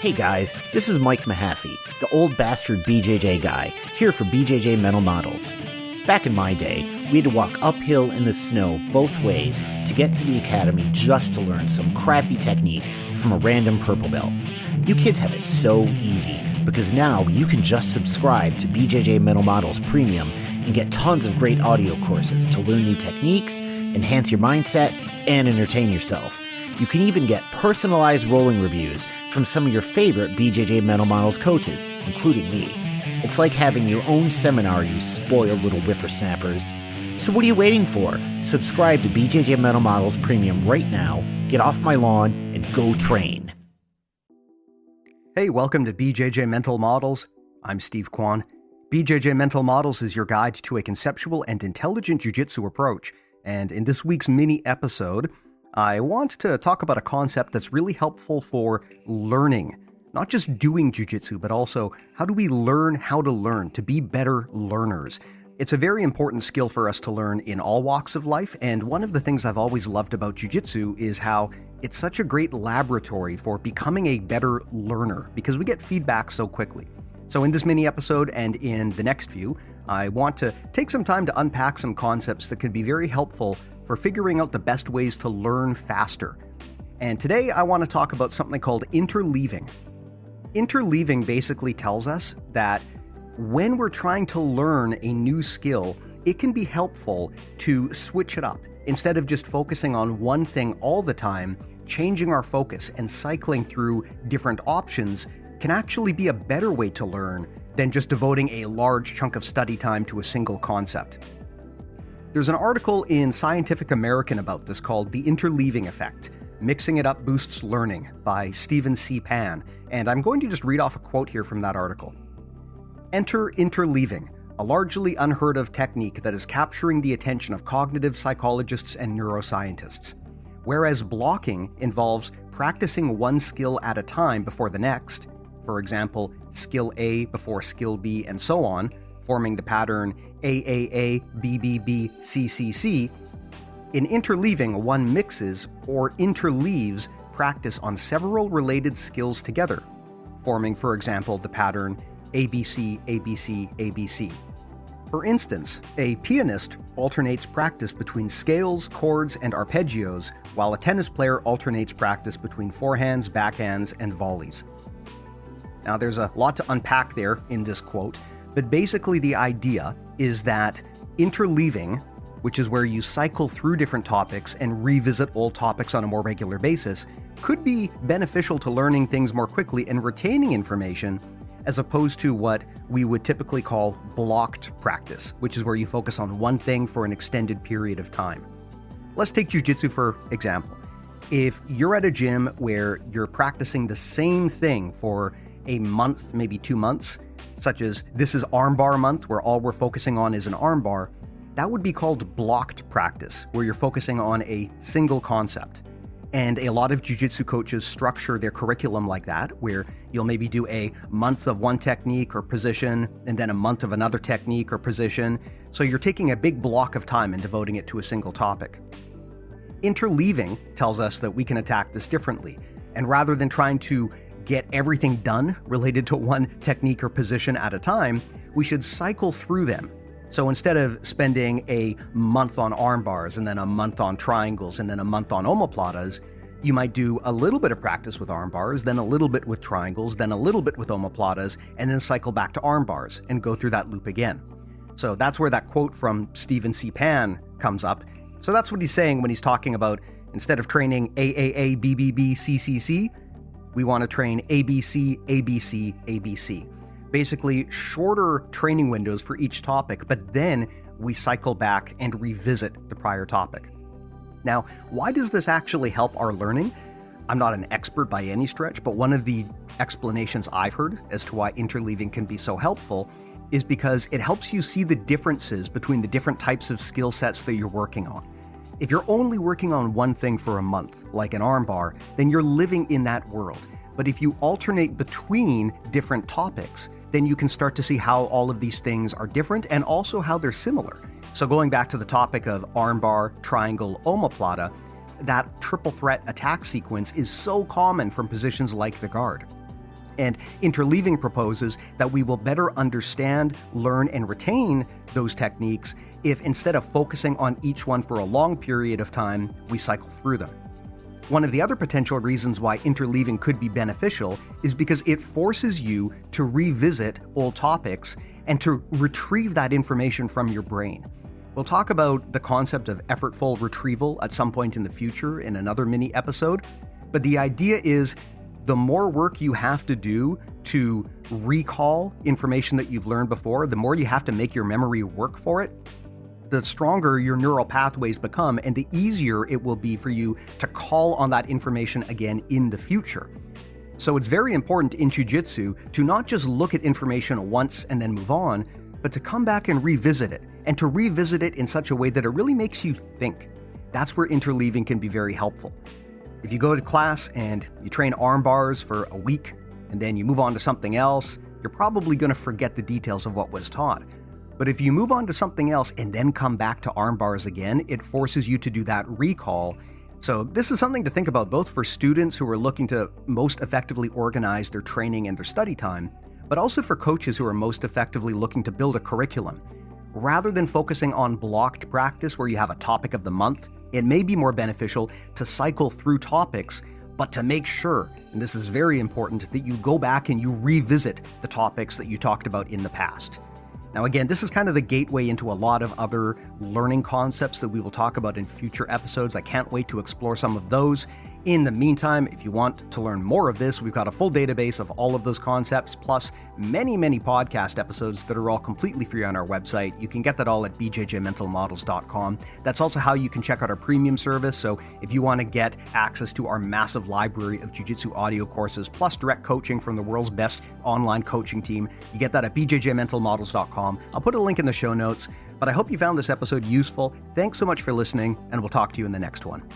Hey guys, this is Mike Mahaffey, the old bastard BJJ guy, here for BJJ Mental Models. Back in my day, we had to walk uphill in the snow both ways to get to the academy just to learn some crappy technique from a random purple belt. You kids have it so easy because now you can just subscribe to BJJ Mental Models Premium and get tons of great audio courses to learn new techniques, enhance your mindset, and entertain yourself. You can even get personalized rolling reviews from some of your favorite BJJ Mental Models coaches, including me. It's like having your own seminar, you spoiled little whippersnappers. So what are you waiting for? Subscribe to BJJ Mental Models Premium right now, get off my lawn, and go train. Hey, welcome to BJJ Mental Models. I'm Steve Kwan. BJJ Mental Models is your guide to a conceptual and intelligent jiu-jitsu approach. And in this week's mini episode, I want to talk about a concept that's really helpful for learning. Not just doing jiu-jitsu, but also how do we learn how to learn, to be better learners. It's a very important skill for us to learn in all walks of life, and one of the things I've always loved about jiu-jitsu is how it's such a great laboratory for becoming a better learner, because we get feedback so quickly. So in this mini episode and in the next few, I want to take some time to unpack some concepts that can be very helpful for figuring out the best ways to learn faster. And today I want to talk about something called interleaving. Interleaving basically tells us that when we're trying to learn a new skill, it can be helpful to switch it up. Instead of just focusing on one thing all the time, changing our focus and cycling through different options can actually be a better way to learn than just devoting a large chunk of study time to a single concept. There's an article in Scientific American about this called The Interleaving Effect. Mixing It Up Boosts Learning by Stephen C. Pan, and I'm going to just read off a quote here from that article. Enter interleaving, a largely unheard of technique that is capturing the attention of cognitive psychologists and neuroscientists. Whereas blocking involves practicing one skill at a time before the next, for example, skill A before skill B and so on, forming the pattern AAA BBB CCC, in interleaving, one mixes or interleaves practice on several related skills together, forming, for example, the pattern ABC, ABC, ABC. For instance, a pianist alternates practice between scales, chords, and arpeggios, while a tennis player alternates practice between forehands, backhands, and volleys. Now, there's a lot to unpack there in this quote, but basically the idea is that interleaving, which is where you cycle through different topics and revisit old topics on a more regular basis, could be beneficial to learning things more quickly and retaining information, as opposed to what we would typically call blocked practice, which is where you focus on one thing for an extended period of time. Let's take jiu-jitsu for example. If you're at a gym where you're practicing the same thing for a month, maybe 2 months, such as this is armbar month, where all we're focusing on is an armbar, that would be called blocked practice, where you're focusing on a single concept. And a lot of jiu-jitsu coaches structure their curriculum like that, where you'll maybe do a month of one technique or position, and then a month of another technique or position. So you're taking a big block of time and devoting it to a single topic. Interleaving tells us that we can attack this differently. And rather than trying to get everything done related to one technique or position at a time, we should cycle through them. So instead of spending a month on arm bars and then a month on triangles and then a month on omoplatas, you might do a little bit of practice with arm bars, then a little bit with triangles, then a little bit with omoplatas, and then cycle back to arm bars and go through that loop again. So that's where that quote from Stephen C. Pan comes up. So that's what he's saying when he's talking about instead of training AAA BBB CCC, we want to train ABC, ABC, ABC. Basically, shorter training windows for each topic, but then we cycle back and revisit the prior topic. Now, why does this actually help our learning? I'm not an expert by any stretch, but one of the explanations I've heard as to why interleaving can be so helpful is because it helps you see the differences between the different types of skill sets that you're working on. If you're only working on one thing for a month, like an armbar, then you're living in that world. But if you alternate between different topics, then you can start to see how all of these things are different and also how they're similar. So going back to the topic of armbar, triangle, omoplata, that triple threat attack sequence is so common from positions like the guard. And Interleaving proposes that we will better understand, learn, and retain those techniques if instead of focusing on each one for a long period of time, we cycle through them. One of the other potential reasons why interleaving could be beneficial is because it forces you to revisit old topics and to retrieve that information from your brain. We'll talk about the concept of effortful retrieval at some point in the future in another mini episode, but the idea is the more work you have to do to recall information that you've learned before, the more you have to make your memory work for it, the stronger your neural pathways become and the easier it will be for you to call on that information again in the future. So it's very important in jiu-jitsu to not just look at information once and then move on, but to come back and revisit it, and to revisit it in such a way that it really makes you think. That's where interleaving can be very helpful. If you go to class and you train arm bars for a week, and then you move on to something else, you're probably going to forget the details of what was taught. But if you move on to something else and then come back to arm bars again, it forces you to do that recall. So this is something to think about both for students who are looking to most effectively organize their training and their study time, but also for coaches who are most effectively looking to build a curriculum. Rather than focusing on blocked practice where you have a topic of the month, it may be more beneficial to cycle through topics, but to make sure, and this is very important, that you go back and you revisit the topics that you talked about in the past. Now again, this is kind of the gateway into a lot of other learning concepts that we will talk about in future episodes. I can't wait to explore some of those. In the meantime, if you want to learn more of this, we've got a full database of all of those concepts, plus many, many podcast episodes that are all completely free on our website. You can get that all at bjjmentalmodels.com. That's also how you can check out our premium service. So if you want to get access to our massive library of jiu-jitsu audio courses, plus direct coaching from the world's best online coaching team, you get that at bjjmentalmodels.com. I'll put a link in the show notes, but I hope you found this episode useful. Thanks so much for listening, and we'll talk to you in the next one.